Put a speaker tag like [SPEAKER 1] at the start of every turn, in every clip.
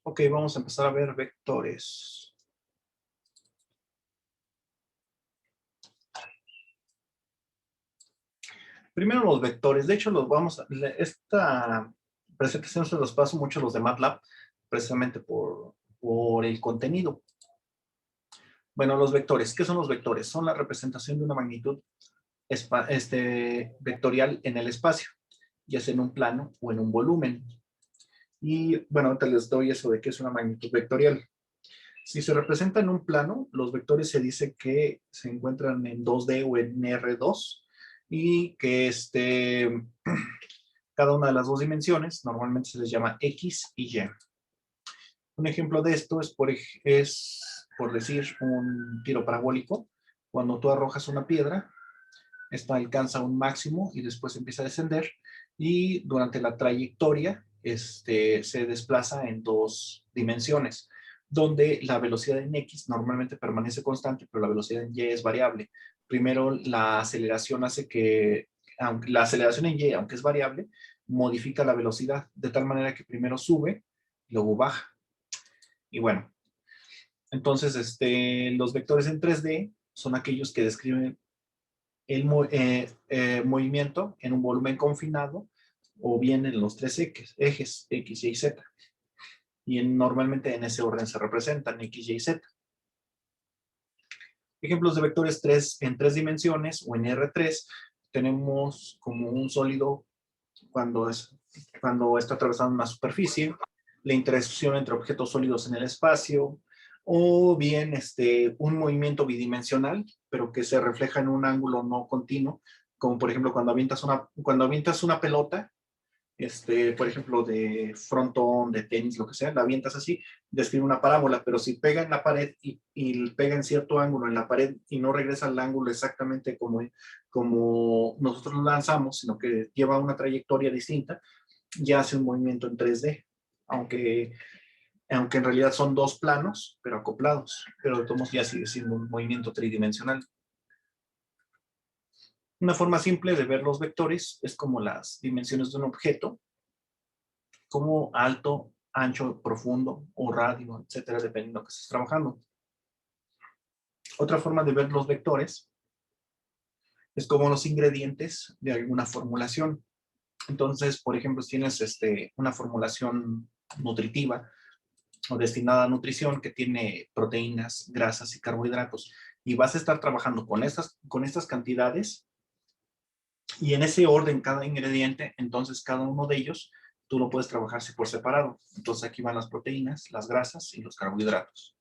[SPEAKER 1] Ok, vamos a empezar a ver vectores. Primero los vectores. De hecho, esta presentación se los paso mucho a los de MATLAB, precisamente por el contenido. Bueno, los vectores. ¿Qué son los vectores? Son la representación de una magnitud vectorial en el espacio, ya sea en un plano o en un volumen. Y bueno, ahorita les doy eso de qué es una magnitud vectorial. Si se representa en un plano, los vectores se dice que se encuentran en 2D o en R2 y que cada una de las dos dimensiones normalmente se les llama X y Y. Un ejemplo de esto es por decir un tiro parabólico. Cuando tú arrojas una piedra, esta alcanza un máximo y después empieza a descender y durante la trayectoria se desplaza en dos dimensiones, donde la velocidad en X normalmente permanece constante, pero la velocidad en Y es variable. Primero, la aceleración hace que, aunque la aceleración en Y, aunque es variable, modifica la velocidad de tal manera que primero sube, luego baja. Y bueno, entonces los vectores en 3D son aquellos que describen el movimiento en un volumen confinado o bien en los tres ejes X, Y, Z. Y normalmente en ese orden se representan X, Y, Z. Ejemplos de vectores en tres dimensiones o en R3 tenemos como un sólido cuando está atravesando una superficie, la interacción entre objetos sólidos en el espacio, o bien un movimiento bidimensional, pero que se refleja en un ángulo no continuo, como por ejemplo cuando avientas una pelota, por ejemplo, de frontón, de tenis, lo que sea, la avientas así, describe una parábola, pero si pega en la pared y pega en cierto ángulo en la pared y no regresa al ángulo exactamente como nosotros lo lanzamos, sino que lleva una trayectoria distinta, ya hace un movimiento en 3D, aunque en realidad son dos planos, pero acoplados, pero de todos modos ya sigue siendo un movimiento tridimensional. Una forma simple de ver los vectores es como las dimensiones de un objeto, como alto, ancho, profundo o radio, etcétera, dependiendo de lo que estés trabajando. Otra forma de ver los vectores es como los ingredientes de alguna formulación. Entonces, por ejemplo, si tienes una formulación nutritiva o destinada a nutrición que tiene proteínas, grasas y carbohidratos y vas a estar trabajando con estas cantidades y en ese orden cada ingrediente, entonces cada uno de ellos tú lo puedes trabajar por separado. Entonces aquí van las proteínas, las grasas y los carbohidratos.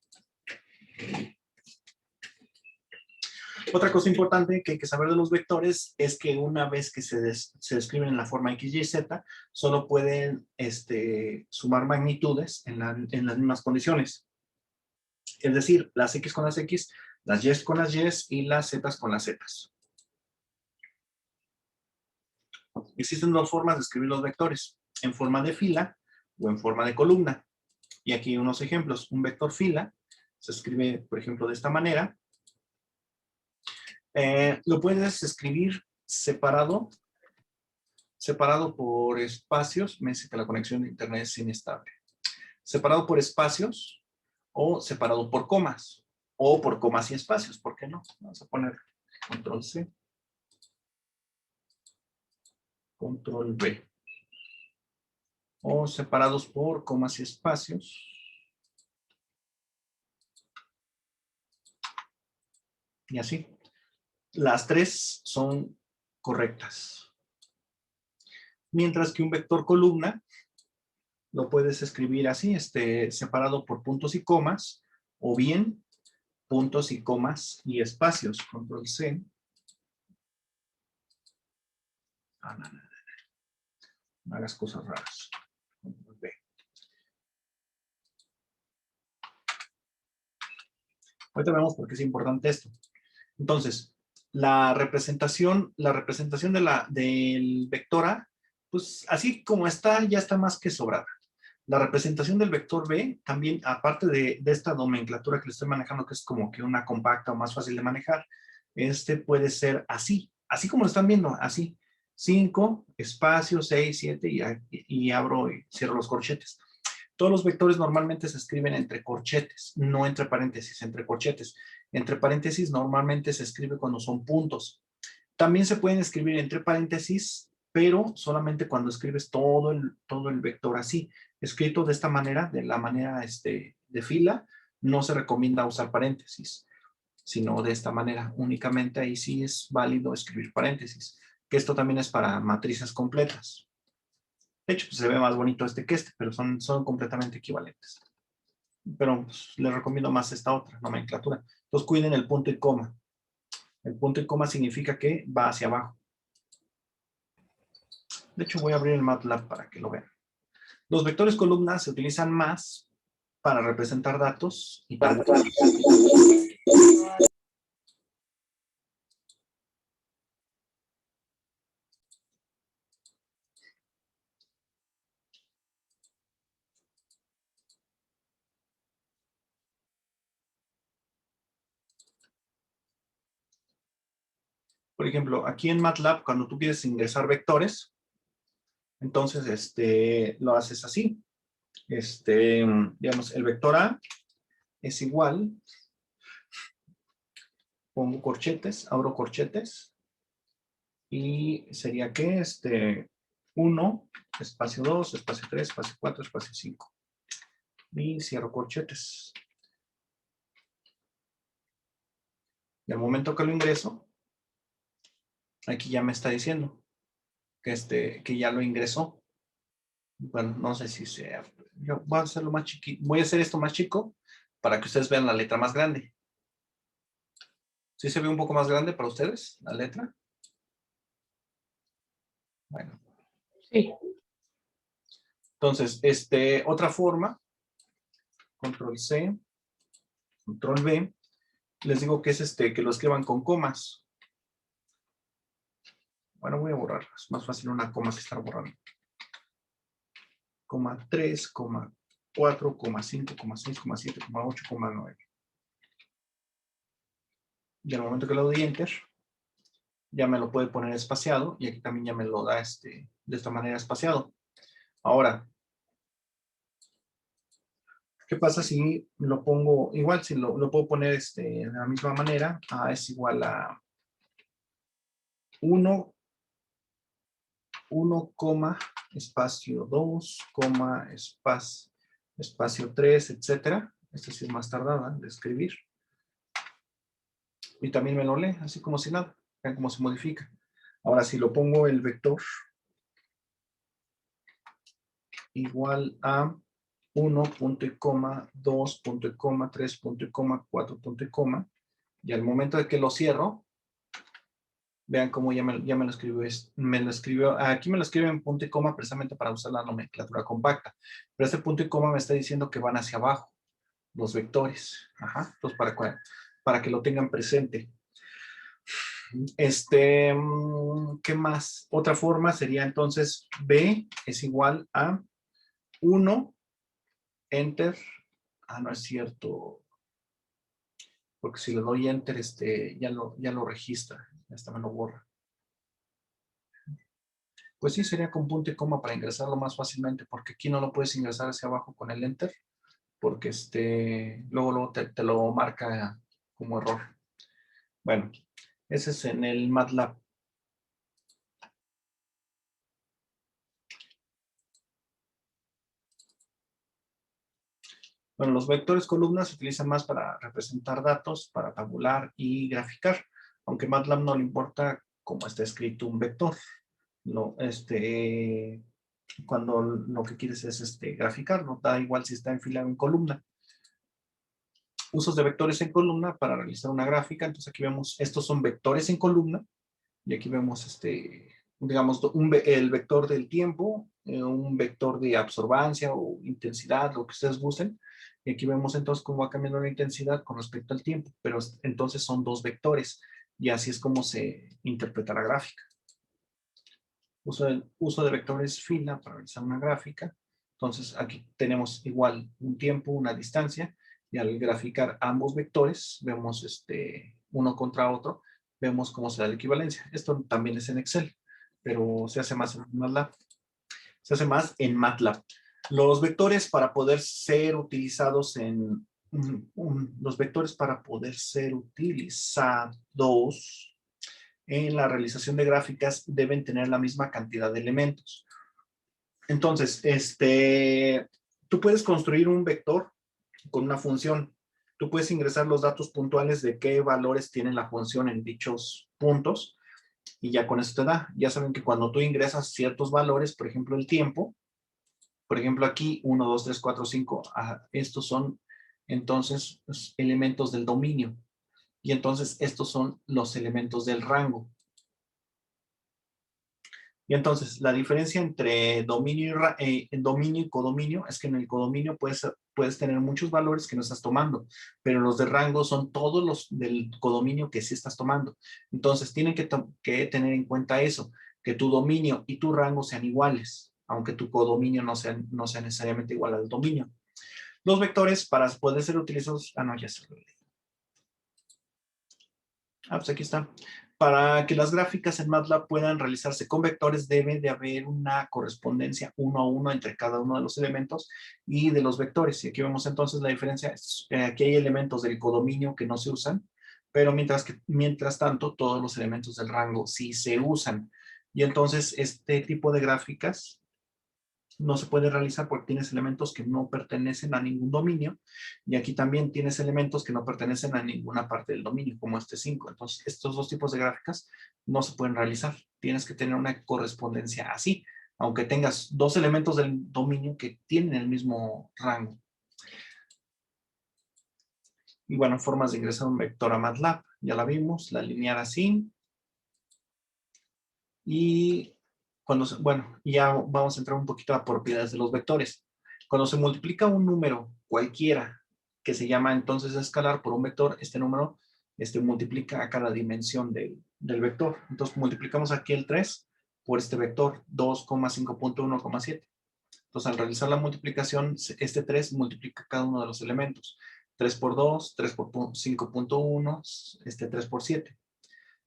[SPEAKER 1] Otra cosa importante que hay que saber de los vectores es que una vez que se describen en la forma X, Y, Z, solo pueden sumar magnitudes en las mismas condiciones. Es decir, las X con las X, las Y con las Y y las Z con las Z. Existen dos formas de escribir los vectores, en forma de fila o en forma de columna. Y aquí unos ejemplos. Un vector fila se escribe, por ejemplo, de esta manera. Lo puedes escribir separado por espacios. Me dice que la conexión de internet es inestable. Separado por espacios o separado por comas. O por comas y espacios, ¿por qué no? Vamos a poner control C. Control V. O separados por comas y espacios. Y así. Las tres son correctas. Mientras que un vector columna lo puedes escribir así, separado por puntos y comas, o bien puntos y comas y espacios. Control C. No hagas cosas raras. Control V. Ahorita vemos por qué es importante esto. Entonces, la representación del vector A, pues así como está, ya está más que sobrada. La representación del vector B, también, aparte de esta nomenclatura que le estoy manejando, que es como que una compacta o más fácil de manejar, puede ser así como lo están viendo, así. 5, espacio, 6, 7 y abro y cierro los corchetes. Todos los vectores normalmente se escriben entre corchetes, no entre paréntesis, entre corchetes. Entre paréntesis normalmente se escribe cuando son puntos. También se pueden escribir entre paréntesis, pero solamente cuando escribes todo el vector así. Escrito de esta manera, de la manera de fila, no se recomienda usar paréntesis, sino de esta manera. Únicamente ahí sí es válido escribir paréntesis, que esto también es para matrices completas. De hecho, pues, se ve más bonito que pero son completamente equivalentes. Pero pues, les recomiendo más esta otra nomenclatura. Entonces, cuiden el punto y coma. El punto y coma significa que va hacia abajo. De hecho, voy a abrir el MATLAB para que lo vean. Los vectores columnas se utilizan más para representar datos y tabulas. Por ejemplo, aquí en MATLAB, cuando tú quieres ingresar vectores, entonces lo haces así. Digamos, el vector A es igual, pongo corchetes, abro corchetes, y sería que 1, espacio 2, espacio 3, espacio 4, espacio 5. Y cierro corchetes. Y al momento que lo ingreso, aquí ya me está diciendo que ya lo ingresó. Bueno, no sé si sea. Yo voy a hacerlo más chiquito. Voy a hacer esto más chico para que ustedes vean la letra más grande. ¿Sí se ve un poco más grande para ustedes la letra? Bueno.
[SPEAKER 2] Sí.
[SPEAKER 1] Entonces, otra forma, control C, control V, les digo que es que lo escriban con comas. Bueno, voy a borrar. Es más fácil una coma que estar borrando. Coma 3, coma 4, coma 5, coma 6, coma 7, coma 8, coma 9. Y al momento que le doy Enter, ya me lo puede poner espaciado. Y aquí también ya me lo da de esta manera espaciado. Ahora, ¿qué pasa si lo pongo igual? Si lo puedo poner de la misma manera. A es igual a 1, espacio 2, espacio 3, etcétera. Esta sí es más tardada de escribir. Y también me lo lee, así como si nada. Vean cómo se modifica. Ahora, si lo pongo el vector igual a 1, punto y coma, 2, punto y coma, 3, punto y coma, 4, punto y coma, y al momento de que lo cierro, vean cómo ya me lo escribió, aquí me lo escribe en punto y coma precisamente para usar la nomenclatura compacta, pero este punto y coma me está diciendo que van hacia abajo los vectores. Ajá, entonces para que lo tengan presente. ¿Qué más? Otra forma sería entonces B es igual a 1, Enter. No es cierto. Porque si le doy Enter, ya lo registra. Hasta me lo borra. Pues sí, sería con punto y coma para ingresarlo más fácilmente, porque aquí no lo puedes ingresar hacia abajo con el Enter, porque luego te lo marca como error. Bueno, ese es en el MATLAB. Bueno, los vectores columnas se utilizan más para representar datos, para tabular y graficar, aunque MATLAB no le importa cómo está escrito un vector. No, cuando lo que quieres es graficar, no da igual si está enfilado en columna. Usos de vectores en columna para realizar una gráfica. Entonces aquí vemos, estos son vectores en columna, y aquí vemos digamos, el vector del tiempo, un vector de absorbancia o intensidad, lo que ustedes gusten. Y aquí vemos entonces cómo va cambiando la intensidad con respecto al tiempo, pero entonces son dos vectores, y así es como se interpreta la gráfica. Uso de vectores fila para realizar una gráfica. Entonces aquí tenemos igual un tiempo, una distancia, y al graficar ambos vectores, vemos uno contra otro, vemos cómo se da la equivalencia. Esto también es en Excel, pero se hace más en MATLAB. Se hace más en MATLAB. Los vectores para poder ser utilizados en los vectores para poder ser utilizados en la realización de gráficas deben tener la misma cantidad de elementos. Entonces, tú puedes construir un vector con una función. Tú puedes ingresar los datos puntuales de qué valores tiene la función en dichos puntos y ya con eso te da. Ya saben que cuando tú ingresas ciertos valores, por ejemplo, el tiempo, por ejemplo, aquí 1, 2, 3, 4, 5, estos son entonces los elementos del dominio. Y entonces estos son los elementos del rango. Y entonces la diferencia entre dominio y codominio es que en el codominio puedes tener muchos valores que no estás tomando, pero los de rango son todos los del codominio que sí estás tomando. Entonces tienen que tener en cuenta eso, que tu dominio y tu rango sean iguales, aunque tu codominio no sea necesariamente igual al dominio. Los vectores para poder ser utilizados, no, ya se lo leí. Pues aquí está. Para que las gráficas en MATLAB puedan realizarse con vectores, debe de haber una correspondencia 1 a 1 entre cada uno de los elementos y de los vectores. Y aquí vemos entonces la diferencia. Aquí hay elementos del codominio que no se usan, pero mientras tanto, todos los elementos del rango sí se usan. Y entonces, este tipo de gráficas no se puede realizar porque tienes elementos que no pertenecen a ningún dominio, y aquí también tienes elementos que no pertenecen a ninguna parte del dominio, como este 5. Entonces, estos dos tipos de gráficas no se pueden realizar. Tienes que tener una correspondencia así, aunque tengas dos elementos del dominio que tienen el mismo rango. Y bueno, formas de ingresar un vector a MATLAB. Ya la vimos, la lineal así. Y ya vamos a entrar un poquito a propiedades de los vectores. Cuando se multiplica un número cualquiera, que se llama entonces escalar por un vector, este número multiplica a cada dimensión del vector. Entonces multiplicamos aquí el 3 por este vector, 2,5.1,7. Entonces al realizar la multiplicación, este 3 multiplica cada uno de los elementos. 3 por 2, 3 por 5.1, 3 por 7.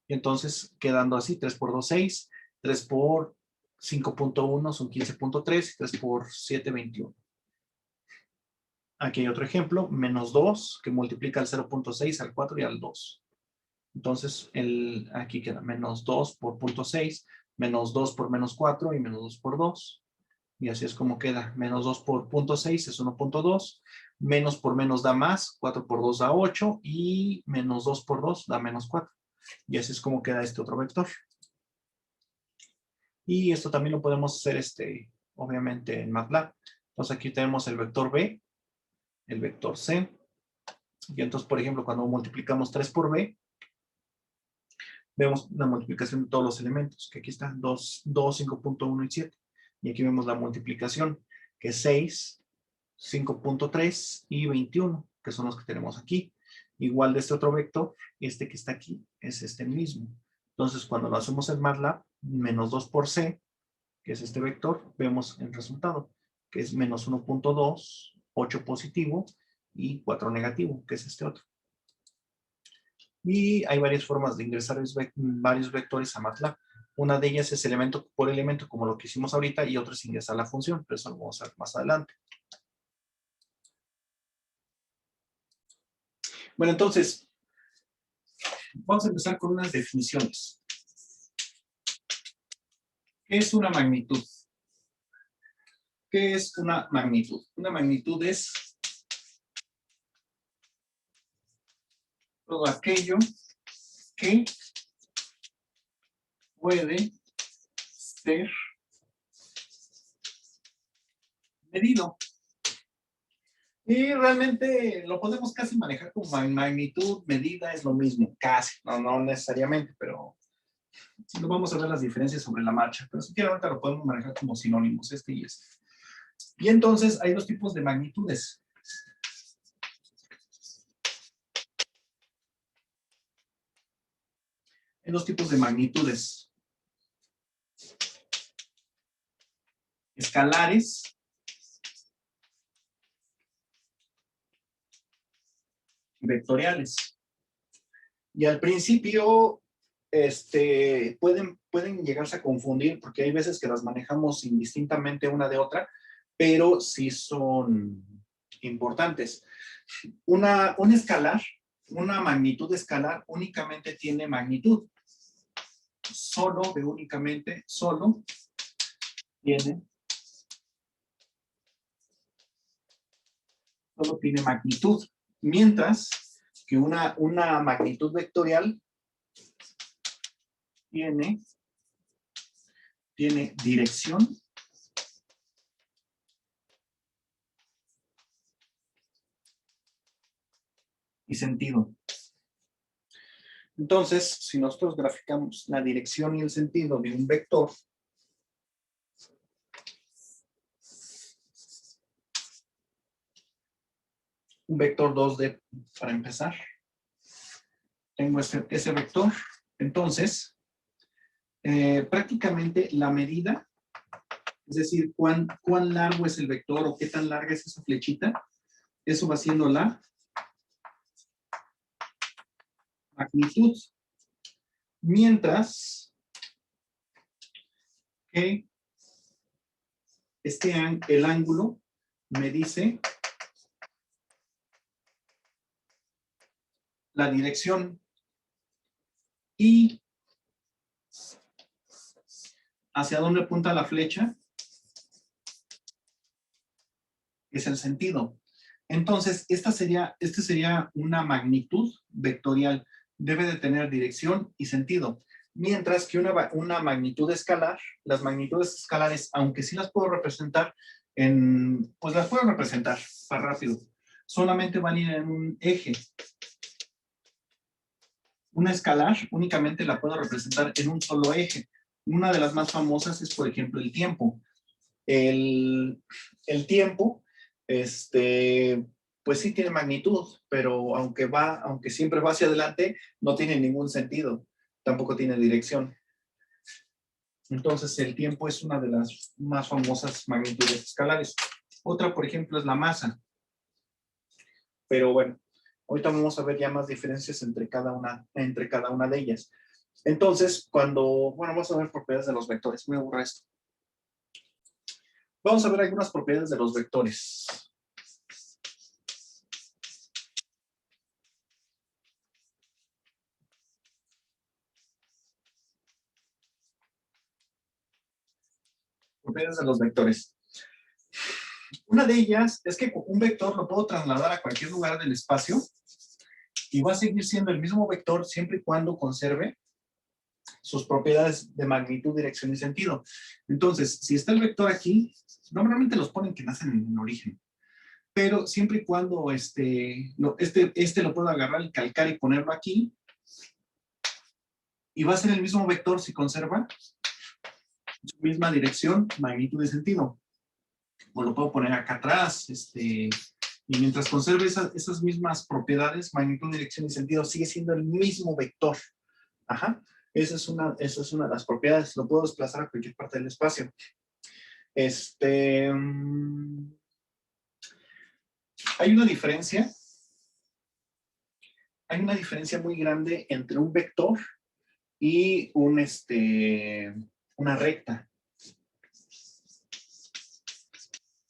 [SPEAKER 1] Y entonces, quedando así, 3 por 2, 6, 3 por 5.1 son 15.3 y 3 por 7, 21. Aquí hay otro ejemplo, menos 2, que multiplica al 0.6, al 4 y al 2. Entonces, aquí queda menos 2 por 0.6, menos 2 por menos 4 y menos 2 por 2. Y así es como queda. Menos 2 por 0.6 es 1.2. Menos por menos da más. 4 por 2 da 8. Y menos 2 por 2 da menos 4. Y así es como queda este otro vector. Y esto también lo podemos hacer, obviamente, en MATLAB. Entonces aquí tenemos el vector B, el vector C. Y entonces, por ejemplo, cuando multiplicamos 3 por B, vemos la multiplicación de todos los elementos, que aquí están 2, 5.1 y 7. Y aquí vemos la multiplicación, que es 6, 5.3 y 21, que son los que tenemos aquí. Igual de este otro vector, este que está aquí, es este mismo. Entonces, cuando lo hacemos en MATLAB, menos 2 por C, que es este vector, vemos el resultado, que es menos 1.2, 8 positivo y 4 negativo, que es este otro. Y hay varias formas de ingresar varios vectores a MATLAB. Una de ellas es elemento por elemento, como lo que hicimos ahorita, y otra es ingresar la función, pero eso lo vamos a ver más adelante. Bueno, entonces, vamos a empezar con unas definiciones. ¿Qué es una magnitud? ¿Qué es una magnitud? Una magnitud es todo aquello que puede ser medido. Y realmente lo podemos casi manejar como magnitud, medida, es lo mismo, casi, no necesariamente, pero no vamos a ver las diferencias sobre la marcha. Pero si quieren, ahorita lo podemos manejar como sinónimos, este y este. Y entonces hay dos tipos de magnitudes. Hay dos tipos de magnitudes. Escalares y vectoriales. Y al principio pueden llegarse a confundir porque hay veces que las manejamos indistintamente una de otra, pero sí son importantes. Un escalar, una magnitud escalar únicamente tiene magnitud. Solo tiene magnitud. Mientras que una magnitud vectorial tiene dirección y sentido. Entonces, si nosotros graficamos la dirección y el sentido de un vector, un vector 2D para empezar, tengo ese vector, entonces, prácticamente la medida, es decir, cuán largo es el vector o qué tan larga es esa flechita, eso va siendo la magnitud. Mientras que el ángulo me dice la dirección y hacia dónde apunta la flecha es el sentido. Entonces, este sería una magnitud vectorial. Debe de tener dirección y sentido. Mientras que una magnitud escalar, las magnitudes escalares, aunque sí las puedo representar pues las puedo representar para rápido. Solamente van a ir en un eje. Una escalar únicamente la puedo representar en un solo eje. Una de las más famosas es, por ejemplo, el tiempo. El tiempo, pues sí tiene magnitud, pero aunque siempre va hacia adelante, no tiene ningún sentido. Tampoco tiene dirección. Entonces, el tiempo es una de las más famosas magnitudes escalares. Otra, por ejemplo, es la masa. Pero bueno, ahorita vamos a ver ya más diferencias entre cada una de ellas. Entonces, vamos a ver propiedades de los vectores. Voy a borrar esto. Vamos a ver algunas propiedades de los vectores. Propiedades de los vectores. Una de ellas es que un vector lo puedo trasladar a cualquier lugar del espacio y va a seguir siendo el mismo vector siempre y cuando conserve sus propiedades de magnitud, dirección y sentido. Entonces, si está el vector aquí, normalmente los ponen que nacen en el origen, pero siempre y cuando lo puedo agarrar y calcar y ponerlo aquí, y va a ser el mismo vector si conserva su misma dirección, magnitud y sentido. O lo puedo poner acá atrás, y mientras conserve esas mismas propiedades, magnitud, dirección y sentido, sigue siendo el mismo vector. Ajá. Esa es una de las propiedades. Lo puedo desplazar a cualquier parte del espacio. Hay una diferencia muy grande entre un vector y una recta.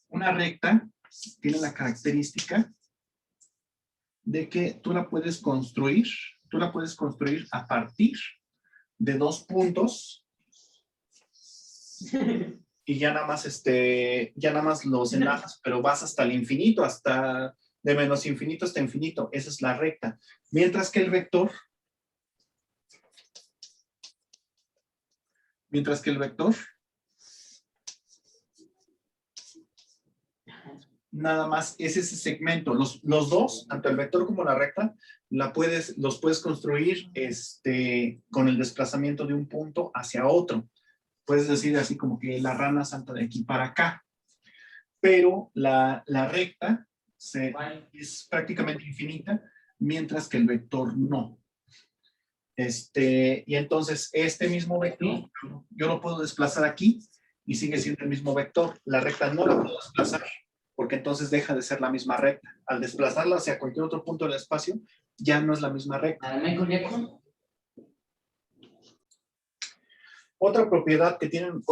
[SPEAKER 1] Una recta tiene la característica de que tú la puedes construir a partir de dos puntos y ya nada más los enlazas, pero vas hasta el infinito, hasta de menos infinito hasta infinito. Esa es la recta. Mientras que el vector nada más es ese segmento. Los dos, tanto el vector como la recta, los puedes construir con el desplazamiento de un punto hacia otro. Puedes decir así como que la rana salta de aquí para acá. Pero la recta es prácticamente infinita, mientras que el vector no. Y entonces este mismo vector, yo lo puedo desplazar aquí y sigue siendo el mismo vector. La recta no la puedo desplazar porque entonces deja de ser la misma recta. Al desplazarla hacia cualquier otro punto del espacio, ya no es la misma recta. Otra propiedad que tienen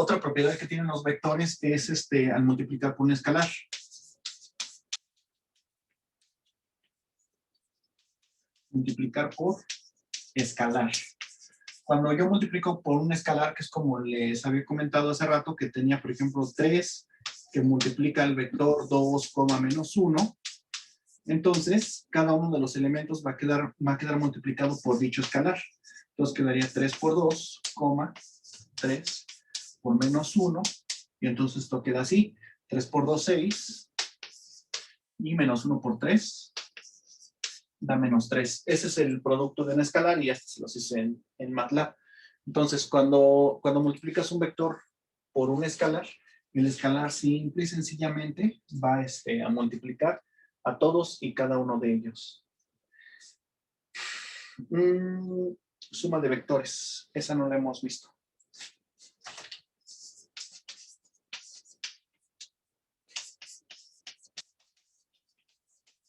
[SPEAKER 1] los vectores es al multiplicar por un escalar. Multiplicar por escalar. Cuando yo multiplico por un escalar, que es como les había comentado hace rato, que tenía, por ejemplo, 3, que multiplica el vector 2, menos 1, entonces cada uno de los elementos va a quedar multiplicado por dicho escalar. Entonces quedaría 3 por 2, 3 por menos 1, y entonces esto queda así. 3 por 2, 6, y menos 1 por 3, da menos 3. Ese es el producto de un escalar y este se los hice en MATLAB. Entonces, cuando multiplicas un vector por un escalar, el escalar simple y sencillamente va a multiplicar a todos y cada uno de ellos. Suma de vectores. Esa no la hemos visto.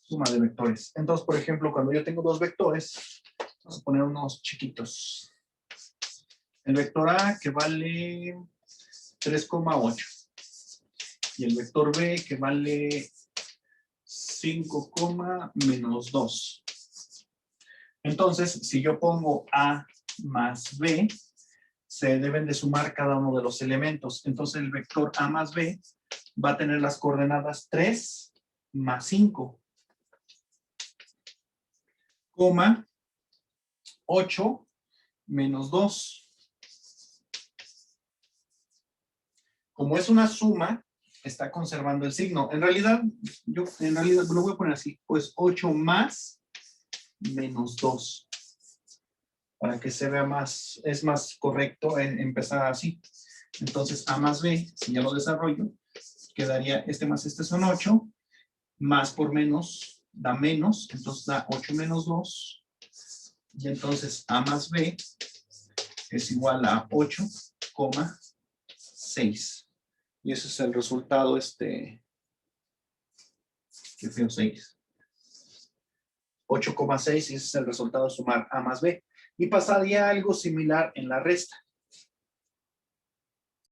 [SPEAKER 1] Suma de vectores. Entonces, por ejemplo, cuando yo tengo dos vectores, vamos a poner unos chiquitos. El vector A que vale 3,8. Y el vector B que vale 5, menos 2. Entonces, si yo pongo A más B, se deben de sumar cada uno de los elementos. Entonces, el vector A más B va a tener las coordenadas 3 más 5. 8 menos 2. Como es una suma, está conservando el signo. En realidad lo voy a poner así, pues 8 más menos 2. Para que se vea más, es más correcto empezar así. Entonces, A más B, si ya lo desarrollo, quedaría este más este son 8, más por menos da menos, entonces da 8 menos 2. Y entonces A más B es igual a 8,6. Y ese es el resultado, qué feo 6. 8,6 y ese es el resultado de sumar A más B. Y pasaría algo similar en la resta.